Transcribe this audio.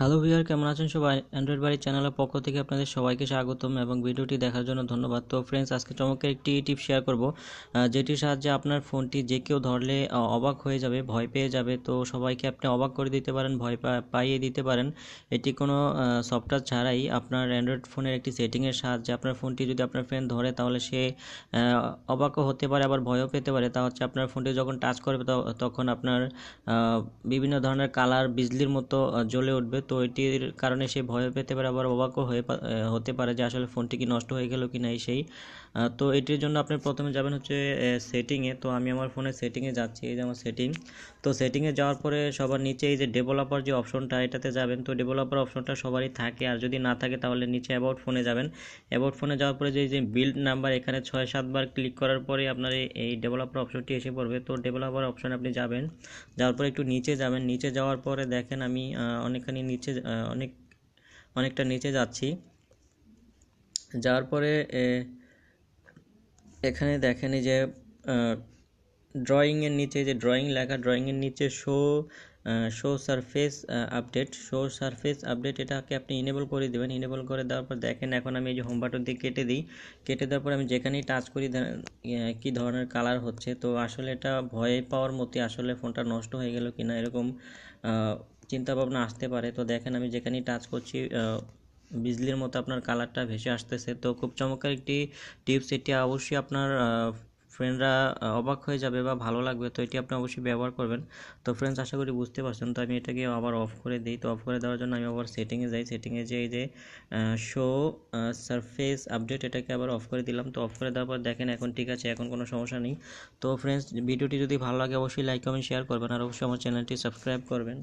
Hello viewer, কেমন আছেন সবাই? অ্যান্ড্রয়েড বাড়ির চ্যানেলের পক্ষ থেকে আপনাদের সবাইকে স্বাগতম এবং ভিডিওটি দেখার জন্য ধন্যবাদ। তো ফ্রেন্ডস, আজকে চমৎকার একটি টিপ শেয়ার করব, যেটির সাহায্যে আপনার ফোনটি যে কেউ ধরলে অবাক হয়ে যাবে, ভয় পেয়ে যাবে। তো সবাইকে আপনি অবাক করে দিতে পারেন, ভয় পাইয়ে দিতে পারেন। এটি কোনো সফটওয়্যার ছাড়াই আপনার অ্যান্ড্রয়েড ফোনের একটি সেটিংয়ের সাহায্যে আপনার ফোনটি যদি আপনার ফ্রেন্ড ধরে তাহলে সে অবাকও হতে পারে, আবার ভয়ও পেতে পারে। তা হচ্ছে আপনার ফোনটি যখন টাচ করবে তখন আপনার বিভিন্ন ধরনের কালার বিজলির মতো জ্বলে উঠবে। তো এটির কারণে সে ভয় পেতে পারে, আবার অবাকও হতে পারে যে আসলে ফোনটি কি নষ্ট হয়ে গেল কি না সেই। তো এটির জন্য আপনি প্রথমে যাবেন হচ্ছে সেটিংয়ে। তো আমি আমার ফোনের সেটিংয়ে যাচ্ছি, এই যে আমার সেটিং। তো সেটিংয়ে যাওয়ার পরে সবার নিচে এই যে ডেভেলপার যে অপশনটা, এটাতে যাবেন। তো ডেভেলপার অপশনটা সবারই থাকে, আর যদি না থাকে তাহলে নিচে অ্যাবাউট ফোনে যাবেন। অ্যাবাউট ফোনে যাওয়ার পরে যে বিল্ড নাম্বার, এখানে 6-7 বার ক্লিক করার পরে আপনার এই ডেভেলপার অপশনটি এসে পড়বে। তো ডেভেলপার অপশনে আপনি যাবেন, যাওয়ার পরে একটু নিচে যাবেন। নিচে যাওয়ার পরে দেখেন আমি অনেকখানি নিচে অনেকটা নিচে যাচ্ছি। যাওয়ার পরে এখানে দেখেন এই যে ড্রয়িংয়ের নিচে যে ড্রয়িং লেখা, ড্রয়িংয়ের নিচে শো সারফেস আপডেট এটাকে আপনি ইনেবল করে দেবেন। ইনেবল করে দেওয়ার পর দেখেন এখন আমি এই যে হোম বাটন দিয়ে কেটে দিই। কেটে দেওয়ার পর আমি যেখানেই টাচ করি কী ধরনের কালার হচ্ছে। তো আসলে এটা ভয় পাওয়ার মতোই, আসলে ফোনটা নষ্ট হয়ে গেল কিনা এরকম চিন্তা ভাবনা আসতে পারে। তো দেখেন আমি যেখানেই টাচ করছি বিজলির মতো আপনার কালারটা ভেসে আসতেছে। তো খুব চমৎকার একটি টিপস, এটি অবশ্যই আপনার ফ্রেন্ডরা অবাক হয়ে যাবে বা ভালো লাগবে। তো এটি আপনি অবশ্যই ব্যবহার করবেন। তো ফ্রেন্ডস, আশা করি বুঝতে পারছেন। তো আমি এটাকে আবার অফ করে দিই। তো অফ করে দেওয়ার জন্য আমি আবার সেটিংয়ে যাই। সেটিংয়ে যে এই যে শো সারফেস আপডেট, এটাকে আবার অফ করে দিলাম। তো অফ করে দেওয়ার পর দেখেন এখন ঠিক আছে, এখন কোনো সমস্যা নেই। তো ফ্রেন্ডস, ভিডিওটি যদি ভালো লাগে অবশ্যই লাইক কমেন্ট শেয়ার করবেন, আর অবশ্যই আমার চ্যানেলটি সাবস্ক্রাইব করবেন।